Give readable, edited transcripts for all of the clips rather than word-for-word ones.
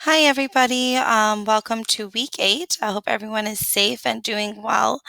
Hi, everybody. Welcome to week 8. I hope everyone is safe and doing well.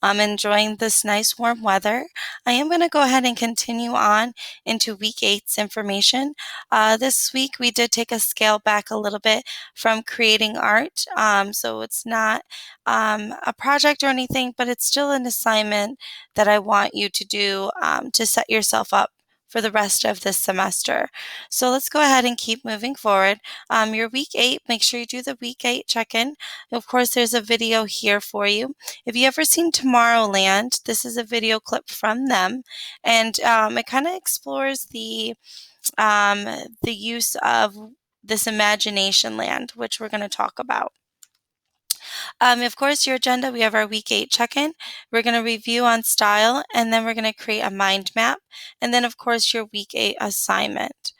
Enjoying this nice warm weather. I am going to go ahead and continue on into week 8's information. This week, we did take a scale back a little bit from creating art. So it's not a project or anything, but it's still an assignment that I want you to do to set yourself up for the rest of this semester. So let's go ahead and keep moving forward. Your week 8, make sure you do the week 8 check-in. Of course, there's a video here for you. If you ever seen Tomorrowland, this is a video clip from them, and it kind of explores the use of this imagination land, which we're going to talk about. Of course, your agenda, we have our week 8 check-in. We're going to review on style, and then we're going to create a mind map, and then, of course, your week 8 assignment.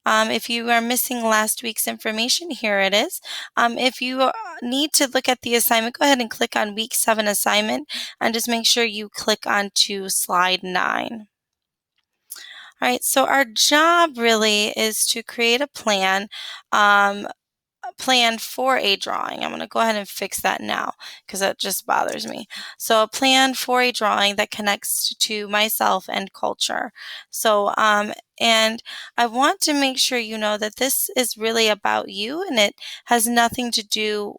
If you are missing last week's information, here it is. If you need to look at the assignment, go ahead and click on week 7 assignment and just make sure you click onto slide 9. All right, so our job really is to create a plan for a drawing. I'm going to go ahead and fix that now because that just bothers me. So a plan for a drawing that connects to myself and culture. And I want to make sure you know that this is really about you and it has nothing to do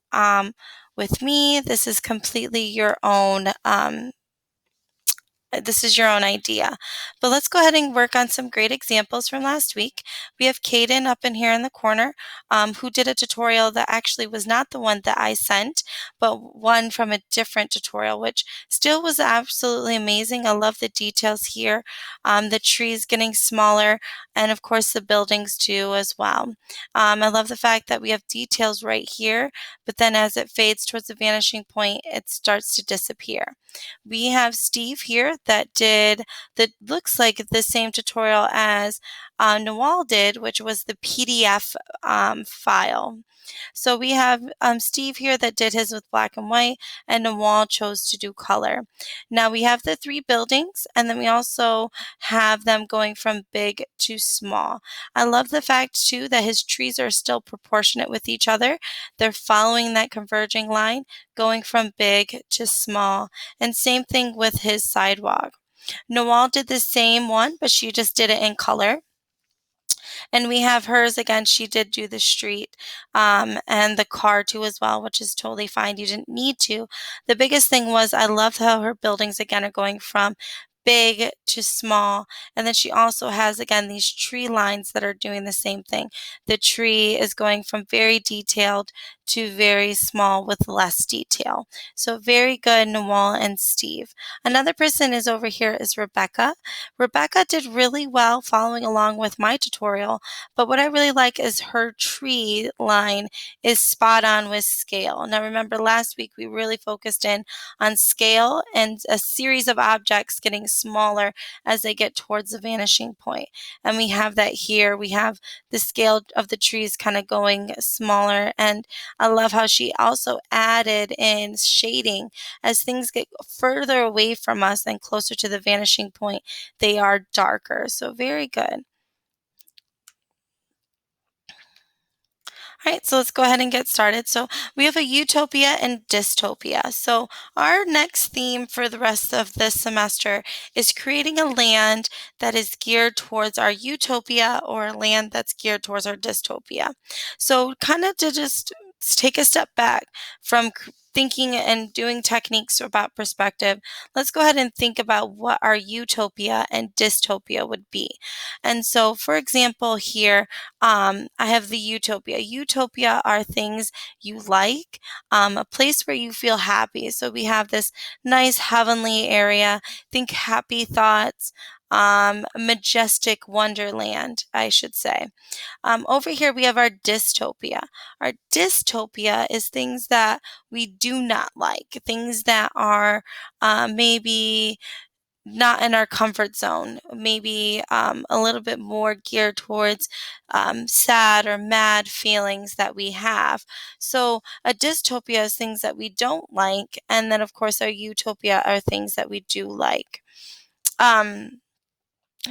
with me. This is completely your own this is your own idea. But let's go ahead and work on some great examples from last week. We have Kaden up in here in the corner who did a tutorial that actually was not the one that I sent, but one from a different tutorial, which still was absolutely amazing. I love the details here, the trees getting smaller, and of course the buildings too as well. I love the fact that we have details right here, but then as it fades towards the vanishing point, it starts to disappear. We have Steve here that looks like the same tutorial as Nawal did, which was the PDF file. So we have Steve here that did his with black and white, and Nawal chose to do color. Now we have the 3 buildings, and then we also have them going from big to small. I love the fact too that his trees are still proportionate with each other. They're following that converging line, going from big to small, and same thing with his sidewalk. Nawal did the same one, but she just did it in color. And we have hers again. She did do the street and the car too as well, which is totally fine. You didn't need to. The biggest thing was I love how her buildings again are going from big to small. And then she also has again these tree lines that are doing the same thing. The tree is going from very detailed to very small with less detail. So very good, Nawal and Steve. Another person is over here is Rebecca. Rebecca did really well following along with my tutorial, but what I really like is her tree line is spot on with scale. Now remember last week we really focused in on scale and a series of objects getting smaller as they get towards the vanishing point. And we have that here. We have the scale of the trees kind of going smaller, and I love how she also added in shading as things get further away from us and closer to the vanishing point. They are darker. So very good. All right, so let's go ahead and get started. So we have a utopia and dystopia. So our next theme for the rest of this semester is creating a land that is geared towards our utopia or a land that's geared towards our dystopia. So kind of to just take a step back from thinking and doing techniques about perspective, let's go ahead and think about what our utopia and dystopia would be. And so, for example, here, I have the utopia. Utopia are things you like, a place where you feel happy. So we have this nice heavenly area. Think happy thoughts, majestic wonderland, I should say. Over here, we have our dystopia. Our dystopia is things that we do not like, things that are maybe not in our comfort zone, maybe a little bit more geared towards sad or mad feelings that we have. So a dystopia is things that we don't like, and then of course our utopia are things that we do like. Um,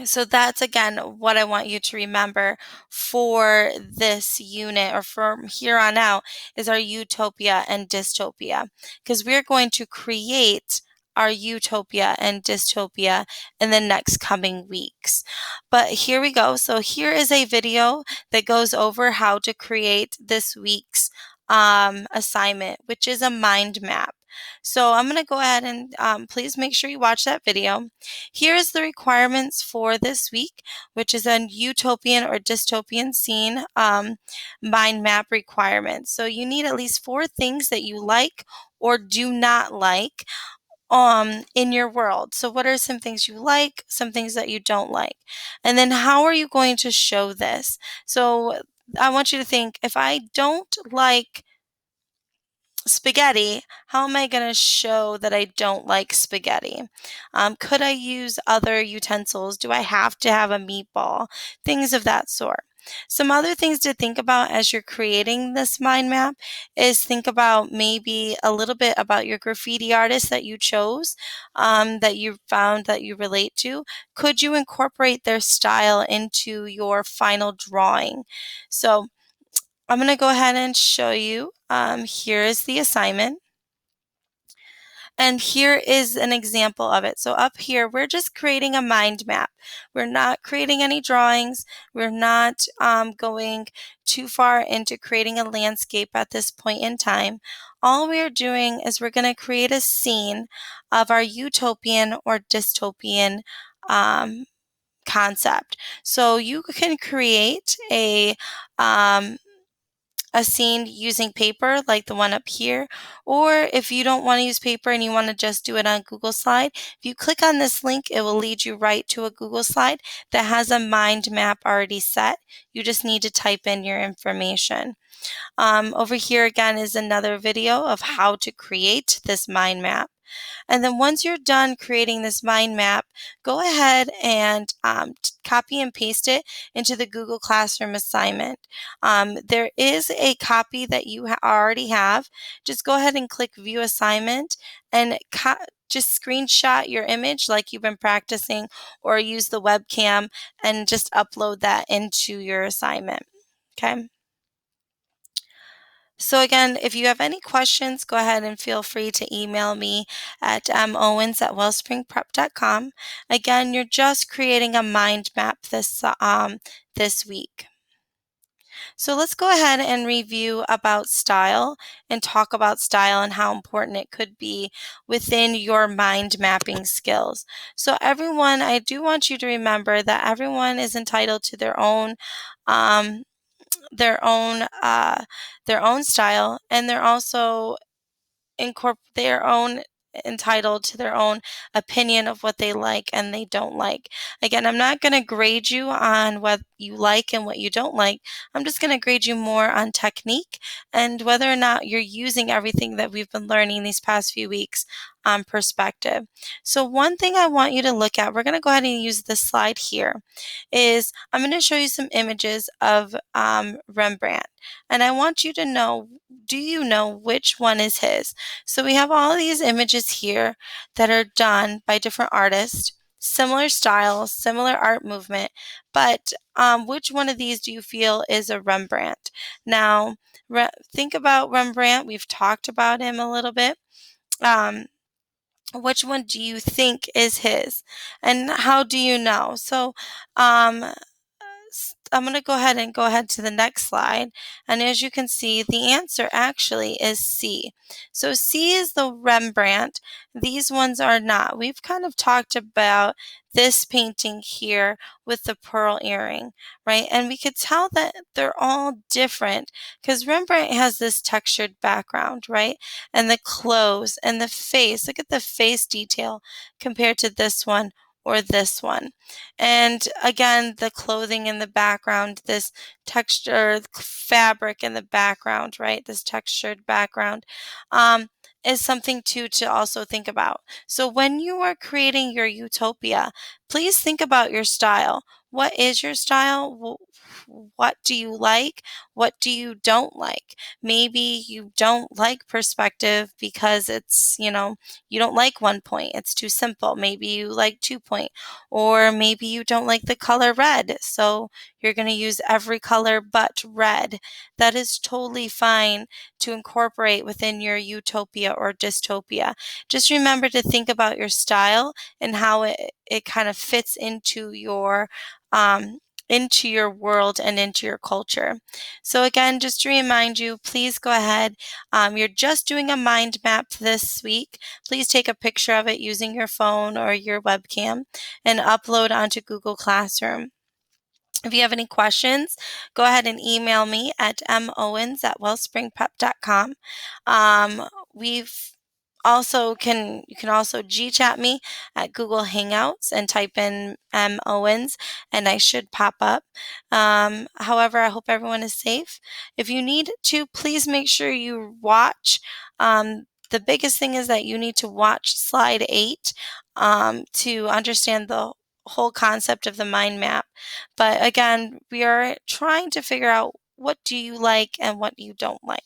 So that's again what I want you to remember for this unit or from here on out is our utopia and dystopia, because we're going to create our utopia and dystopia in the next coming weeks. But here we go. So here is a video that goes over how to create this week's assignment, which is a mind map. So I'm going to go ahead and please make sure you watch that video. Here is the requirements for this week, which is a utopian or dystopian scene mind map requirements. So you need at least 4 things that you like or do not like in your world. So what are some things you like, some things that you don't like? And then how are you going to show this? So I want you to think, if I don't like spaghetti, how am I going to show that I don't like spaghetti? Could I use other utensils? Do I have to have a meatball? Things of that sort. Some other things to think about as you're creating this mind map is think about maybe a little bit about your graffiti artist that you chose, that you found that you relate to. Could you incorporate their style into your final drawing? So I'm going to go ahead and show you. Here is the assignment. And here is an example of it. So up here, we're just creating a mind map. We're not creating any drawings. We're not going too far into creating a landscape at this point in time. All we are doing is we're going to create a scene of our utopian or dystopian concept. So you can create a scene using paper like the one up here, or if you don't want to use paper and you want to just do it on Google Slide, if you click on this link, it will lead you right to a Google Slide that has a mind map already set. You just need to type in your information. Over here again is another video of how to create this mind map. And then once you're done creating this mind map, go ahead and copy and paste it into the Google Classroom assignment. There is a copy that you already have. Just go ahead and click View Assignment and just screenshot your image like you've been practicing, or use the webcam and just upload that into your assignment. Okay. So again, if you have any questions, go ahead and feel free to email me at mowens@wellspringprep.com. Again, you're just creating a mind map this week. So let's go ahead and review about style and talk about style and how important it could be within your mind mapping skills. So everyone, I do want you to remember that everyone is entitled to um, their own their own style, and they're also their own entitled to their own opinion of what they like and they don't like. Again, I'm not going to grade you on what you like and what you don't like. I'm just going to grade you more on technique and whether or not you're using everything that we've been learning these past few weeks on perspective. So one thing I want you to look at, we're going to go ahead and use this slide here, is I'm going to show you some images of Rembrandt. And I want you to know, do you know which one is his? So we have all these images here that are done by different artists, similar styles, similar art movement, but which one of these do you feel is a Rembrandt? Now, think about Rembrandt. We've talked about him a little bit. Which one do you think is his? And how do you know? So, I'm going to go ahead to the next slide. And as you can see, the answer actually is C. So C is the Rembrandt. These ones are not. We've kind of talked about this painting here with the pearl earring, right? And we could tell that they're all different because Rembrandt has this textured background, right? And the clothes and the face. Look at the face detail compared to this one or this one. And again, the clothing in the background, this texture, fabric in the background, right? This textured background is something to also think about. So when you are creating your utopia, please think about your style. what is your style? What do you like? What do you don't like? Maybe you don't like perspective because it's, you don't like 1 point. It's too simple. Maybe you like 2 point, or maybe you don't like the color red. So you're going to use every color but red. That is totally fine to incorporate within your utopia or dystopia. Just remember to think about your style and how it kind of fits into your world and into your culture. So again, just to remind you, please go ahead. You're just doing a mind map this week. Please take a picture of it using your phone or your webcam and upload onto Google Classroom. If you have any questions, go ahead and email me at mowens@wellspringprep.com. We've you can also Gchat me at Google Hangouts and type in M Owens and I should pop up. However, I hope everyone is safe. If you need to, please make sure you watch. The biggest thing is that you need to watch slide 8 to understand the whole concept of the mind map. But again, we are trying to figure out what do you like and what you don't like.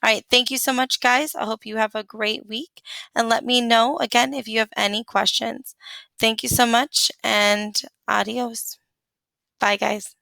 All right, thank you so much, guys. I hope you have a great week. And let me know again if you have any questions. Thank you so much and adios. Bye, guys.